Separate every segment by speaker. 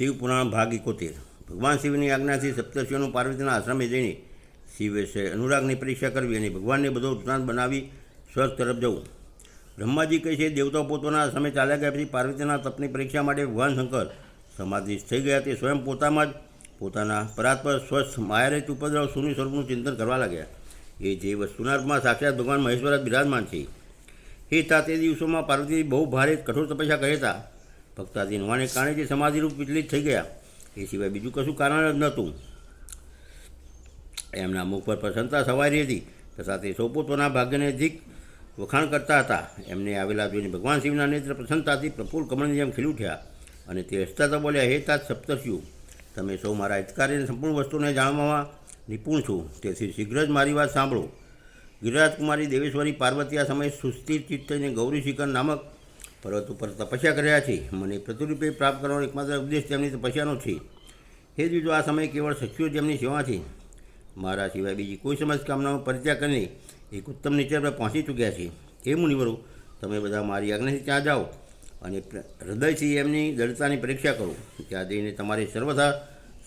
Speaker 1: શિવ પુરાણ ભાગ 71। ભગવાન શિવની આજ્ઞાથી સપ્તર્ષિઓનું પાર્વતીના આશ્રમે જઈને શિવે અનુરાગની પરીક્ષા કરવી અને ભગવાનને બધો વૃત્તાંત બનાવી સ્વર્ગ તરફ જવું। બ્રહ્માજી કહે છે, દેવતાઓ પોતાના આશ્રમે ચાલ્યા ગયા પછી પાર્વતીના તપની પરીક્ષા માટે ભગવાન શંકર સમાધિસ્થ થઈ ગયા। તે સ્વયં પોતામાં જ પોતાના પરાત્પર સ્વસ્થ માયારહિત ઉપદ્રવ શૂન્ય સ્વરૂપનું ચિંતન કરવા લાગ્યા। એ જે વસ્તુના રૂપમાં સાક્ષાત ભગવાન મહેશ્વર જ બિરાજમાન છે। એ તા તે દિવસોમાં પાર્વતી બહુ ભારે કઠોર તપસ્યા કરે હતા। ભક્તાદી નવાને કારણે જે સમાધિરૂપ વિચલિત થઈ ગયા, એ સિવાય બીજું કશું કારણ જ નહોતું। એમના મુખ પર પ્રસન્નતા સવારી હતી તથા તે સૌ પોતાના ભાગ્યને અધિક વખાણ કરતા હતા। એમને આવેલા જોઈને ભગવાન શિવના નેત્ર પ્રસન્નતાથી પ્રફુલ્લ કમળની જેમ ખીલી ઉઠ્યા અને તે હસતા બોલ્યા, હે તાત સપ્તર્ષિઓ, તમે સૌ મારા હિતકારીને સંપૂર્ણ વસ્તુને જાણવામાં નિપુણ છો, તેથી શીઘ્ર જ મારી વાત સાંભળો। ગિરિરાજકુમારી દેવેશ્વરી પાર્વતી આ સમયે સુસ્થિર ચિત્ત થઈને ગૌરી શિખર નામક પર્વત ઉપર તપસ્યા કર્યા છે। મને પ્રતિરૂપે પ્રાપ્ત કરવાનો એકમાત્ર ઉપદેશ તેમની તપસ્યાનો છે। હે બીજો આ સમયે કેવળ શક્તિઓ તેમની સેવા છે। મારા સિવાય બીજી કોઈ સમજ કામનાનો પરિત્યાગ કરીને એક ઉત્તમ નીચે પર પહોંચી ચૂક્યા છે। હે મુનિવરો, તમે બધા મારી આજ્ઞાથી ત્યાં જાઓ અને હૃદયથી એમની દૃઢતાની પરીક્ષા કરો। ત્યાં જઈને તમારે સર્વથા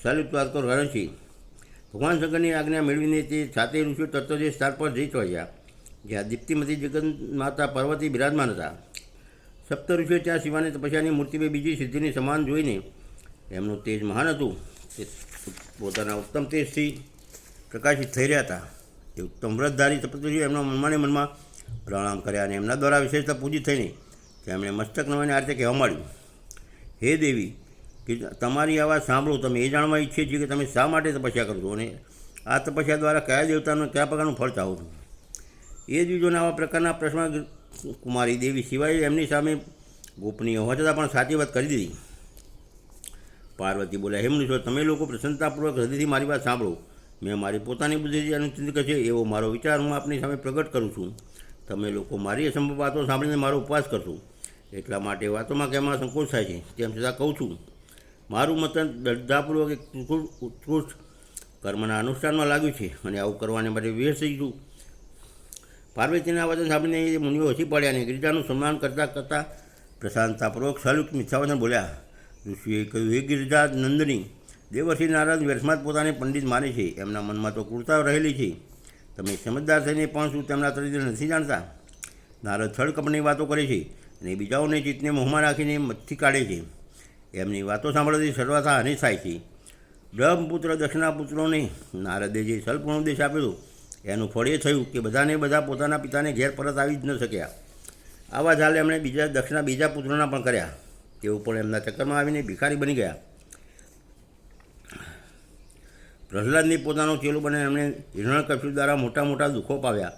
Speaker 1: શાલિત્વાદ તો રહે છે। ભગવાન શંકરની આજ્ઞા મેળવીને તે સાતે ઋષિઓ તત્વ જે સ્થળ પર જઈ ચડ્યા જ્યાં દીપ્તિમતી જગત માતા પાર્વતી બિરાજમાન હતા। સપ્ત ઋષિઓ ત્યાં શિવાની તપસ્યાની મૂર્તિમાં બીજી સિદ્ધિની સમાન જોઈને એમનું તેજ મહાન હતું, તે પોતાના ઉત્તમ તેજથી પ્રકાશિત થઈ રહ્યા હતા। તે ઉત્તમ વ્રતધારી સપ્તર્ષિઓ એમના મનમાં પ્રણામ કર્યા અને એમના દ્વારા વિશેષતા પૂજિત થઈને તેમણે મસ્તક નવાને આ રીતે કહેવા માંડ્યું, હે દેવી, કે તમારી આ વાત સાંભળો, તમે એ જાણવા ઈચ્છે છીએ કે તમે શા માટે તપસ્યા કરો છો અને આ તપસ્યા દ્વારા કયા દેવતાનું કયા પ્રકારનું ફળ ચાહો છો। એ દ્વિજોના આવા પ્રકારના પ્રશ્ન કુમારી દેવી સિવાય એમની સામે ગોપનીય હોવા છતાં પણ સાચી વાત કરી દીધી। પાર્વતી બોલ્યા, હે મુનીશ્વર, તમે લોકો પ્રસન્નતાપૂર્વક હૃદયથી મારી વાત સાંભળો। મેં મારી પોતાની બુદ્ધિથી અનુચિંત છે એવો મારો વિચાર હું આપની સામે પ્રગટ કરું છું। તમે લોકો મારી અસંભવ વાતો સાંભળીને મારો ઉપવાસ કરશો, એટલા માટે વાતોમાં કહેવામાં સંકોચ થાય છે। તેમ છતાં કહું છું, મારું મતન શ્રદ્ધાપૂર્વક એક ઉત્કૃષ્ટ કર્મના અનુષ્ઠાનમાં લાગ્યું છે અને આવું કરવાને માટે વિવેશ થઈ છું। પાર્વતીના વચન સાંભળીને મુનિઓ હસી પડ્યા અને ગિરિજાનું સન્માન કરતાં કરતાં પ્રશાંતતાપૂર્વક સલુક મિથ્યાવચન બોલ્યા। ઋષિએ કહ્યું, હે ગિરિજા નંદની, દેવર્ષિ નારદ વ્યર્થમાં જ પોતાને પંડિત માને છે, એમના મનમાં તો ક્રૂરતા રહેલી છે। તમે સમજદાર થઈને પણ શું તેમના ચરિત્ર નથી જાણતા? નારદ છળકપટની વાતો કરે છે અને બીજાઓને ચિત્તને મોહમાં રાખીને મતથી કાઢે છે। એમની વાતો સાંભળવાથી સર્વથા હાનિ થાય છે। બ્રહ્મપુત્ર દક્ષના પુત્રોને નારદે જે સલ્પનો ઉપદેશ આપ્યો એનું ફળ એ થયું કે બધા પોતાના પિતાને ઘેર પરત આવી જ ન શક્યા। આવા ઝાલ એમણે દક્ષના બીજા પુત્રોના પણ કર્યા, તેઓ પણ એમના ચક્કરમાં આવીને ભિખારી બની ગયા। પ્રહલાદની પોતાનો ચેલો બને એમણે હિરણ્યકશ્યપ દ્વારા મોટા મોટા દુઃખો પાવ્યા।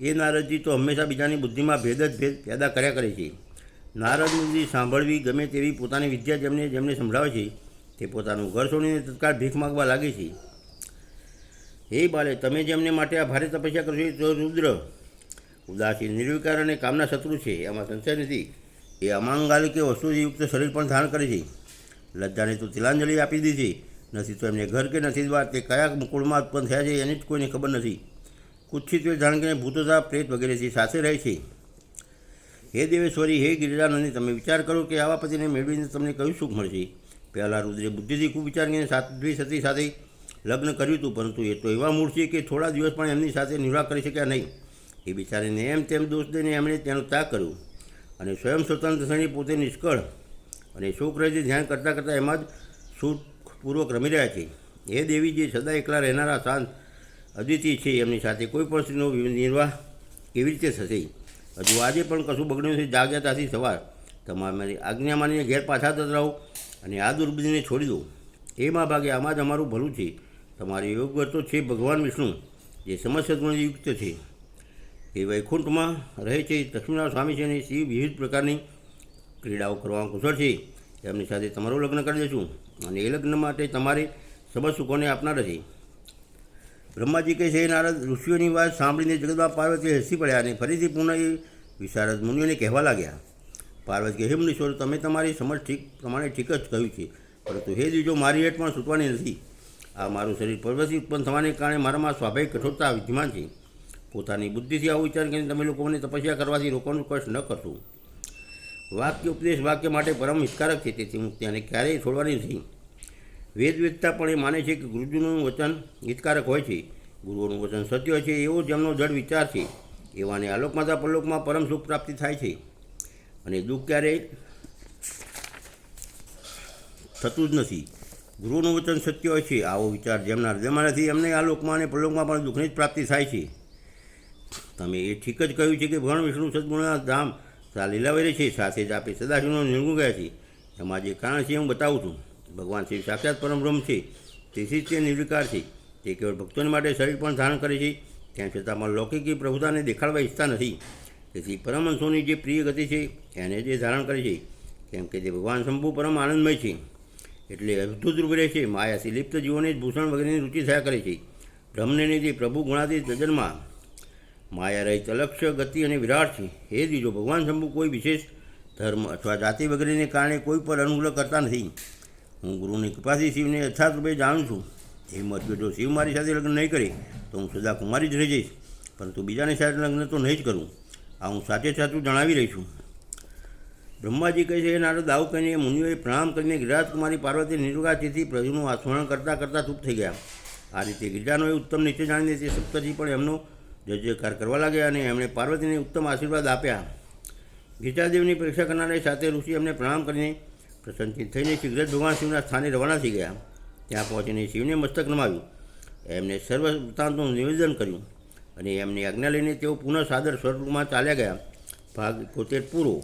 Speaker 1: એ નારદજી તો હંમેશા બીજાની બુદ્ધિમાં ભેદ પેદા કર્યા કરે છે। નારદજી સાંભળવી ગમે તેવી પોતાની વિદ્યા જેમને સંભળાવે છે તે પોતાનું ઘર છોડીને તત્કાળ ભીખ માગવા લાગે છે। હે બાલે, તમે જેમને માટે આ ભારે તપસ્યા કરશો તો રુદ્ર ઉદાસી, નિર્વિકાર અને કામના શત્રુ છે, એમાં સંશય નથી। એ અમાંગાલિક કે વસ્તુથી યુક્ત શરીર પણ ધારણ કરે છે। લજ્જાને તો તિલાંજલિ આપી દીધી નથી, તો એમને ઘર કે નથી દ્વાર, તે કયા મુકુળમાં ઉત્પન્ન થયા છે એની જ કોઈને ખબર નથી। કુચ્છિત ધારણ કરીને ભૂતોતા પ્રેત વગેરેથી સાથે રહે છે। હે દેવેશ્વરી, હે ગિરિજાનંદી, તમે વિચાર કરો કે આવા પતિને મેળવીને તમને કયું સુખ મળશે? પહેલાં રુદ્રે બુદ્ધિથી ખૂબ વિચાર કરીને સાધ્વી સતી સાથે લગ્ન કર્યું હતું, પરંતુ એ તો એવા મૂળ છે કે થોડા દિવસ પણ એમની સાથે નિર્વાહ કરી શક્યા નહીં। એ બિચારીને એમ તેમ દોષ દઈને એમણે તેનો ત્યાગ કર્યો અને સ્વયં સ્વતંત્ર થઈને પોતે નિષ્કળ અને શોકરહિત ધ્યાન કરતાં કરતાં એમાં જ સુખપૂર્વક રમી રહ્યા છે। હે દેવી, જે સદા એકલા રહેનારા શાંત અદ્વિતીય છે, એમની સાથે કોઈ પણ સ્ત્રીનો નિર્વાહ કેવી રીતે થશે? હજુ આજે પણ કશું બગડ્યું છે? જાગ્યા ત્યાંથી સવાર તમારી આજ્ઞા માનીને ઘેર પાછા જતા રહો અને આ દુર્બુદ્ધિને છોડી દો। એમાં ભાગે આમાં જ અમારું ભલું છે। તમારી યોગવર તો છે ભગવાન વિષ્ણુ, જે સમસ્ત ગુણયુક્ત છે। એ વૈકુંઠમાં રહે છે, લક્ષ્મીનારાયણ સ્વામી છે અને શિવ વિવિધ પ્રકારની ક્રીડાઓ કરવામાં કુશળ છે। એમની સાથે તમારું લગ્ન કરી દઈશું અને એ લગ્ન માટે તમારે સબળ સુખોને આપનાર છે। બ્રહ્માજી કહે છે, નારદ, ઋષિઓની વાત સાંભળીને જગદમાં પાર્વતી હસી પડ્યા અને ફરીથી પુનઃ એ વિશારદ મુનિઓને કહેવા લાગ્યા। પાર્વતી કહે, હે મુનીશ્વર, તમે તમારી સમજ પ્રમાણે ઠીક જ કહ્યું છે, પરંતુ હે દ્વિજો, મારી હેઠ પણ છૂટવાની નથી। આ મારું શરીર પર્વતથી ઉત્પન્ન થવાને કારણે મારામાં સ્વાભાવિક કઠોરતા વિદ્યમાન છે। પોતાની બુદ્ધિથી આવું વિચાર કરીને તમે લોકોને તપસ્યા કરવાથી લોકોનું કષ્ટ ન કરશો। વાક્ય ઉપદેશ વાક્ય માટે પરમ હિતકારક છે, તેથી હું તેને ક્યારેય છોડવાની નથી। વેદ વેદતા પણ એ માને છે કે ગુરુજીનું વચન હિતકારક હોય છે, ગુરુઓનું વચન સત્ય હોય છે, એવો જ એમનો જડ વિચાર છે. એવાને આલોકમાતા પરલોકમાં પરમ સુખ પ્રાપ્તિ થાય છે અને દુઃખ ક્યારેય થતું જ નથી. ગુરુનું વચન સત્ય હોય છે આવો વિચાર જેમના હૃદયમાં નથી એમને આ લોકમાં અને પરલોકમાં પણ દુઃખની જ પ્રાપ્તિ થાય છે. તમે એ ઠીક જ કહ્યું છે કે ભગવાન વિષ્ણુ સદગુણના ધામ લીલાવે રહે છે, સાથે જ આપે સદાશિવનો નિર્ગુણ ગયા છે. એમાં જે કારણ છે હું બતાવું છું. ભગવાન શિવ સાક્ષાત પરમ બ્રહ્મ છે, તેથી જ તે નિર્વિકાર છે. તે કેવળ ભક્તોને માટે શરીર પણ ધારણ કરે છે, તેમ છતાં પણ લૌકિકી પ્રભુતાને દેખાડવા ઈચ્છતા નથી. તેથી પરમહંસોની જે પ્રિય ગતિ છે એને જે ધારણ કરે છે, કેમ કે તે ભગવાન શંભુ પરમ આનંદમય છે, એટલે અદ્ભુત રૂપ રહે છે. માયાથી લિપ્ત જીવોને જ ભૂષણ વગેરેની રૂચિ થયા કરે છે. બ્રહ્મને નિધિ પ્રભુ ગુણાતીત જન્મમાં માયા રહિત અલક્ષ્ય ગતિ અને વિરાટ છે. હે દ્વિજો, ભગવાન શંભુ કોઈ વિશેષ ધર્મ અથવા જાતિ વગેરેને કારણે કોઈ પર અનુગ્રહ કરતા નથી. હું ગુરુની કૃપાથી શિવને યથાર્થ રૂપે જાણું છું. એ મત જો શિવ મારી સાથે લગ્ન નહીં કરે તો હું સદા કુમારી જ રહી જઈશ, પરંતુ બીજાની સાથે લગ્ન તો નહીં જ કરું. આ હું સાચે સાચું જણાવી રહી છું. બ્રહ્માજી કહે છે, એ નારદ આવું કહીને મુનિઓએ પ્રણામ કરીને ગિરિરાજ કુમારી પાર્વતી નિર્વિકારથી પ્રભુનું સ્મરણ કરતાં કરતાં ચૂપ થઈ ગયા. આ રીતે ગિરિજાનો એ ઉત્તમ નિશ્ચય જાણીને તે સપ્તર્ષિ પણ એમનો જય જયકાર કરવા લાગ્યા અને એમણે પાર્વતીને ઉત્તમ આશીર્વાદ આપ્યા. ગિરિજાદેવની પરીક્ષા કરનારે સાથે ઋષિ એમને પ્રણામ કરીને પ્રસન્નચિત્ત થઈને શીઘ્ર જ ભગવાન શિવના સ્થાને રવાના થઈ ગયા. ત્યાં પહોંચીને શિવને મસ્તક નમાવ્યું, એમને સર્વ વૃત્તાંતનું નિવેદન કર્યું અને એમની આજ્ઞા લઈને તેઓ પુનઃ સાદર સ્વરૂપમાં ચાલ્યા ગયા. ભાગ 71 પૂરો.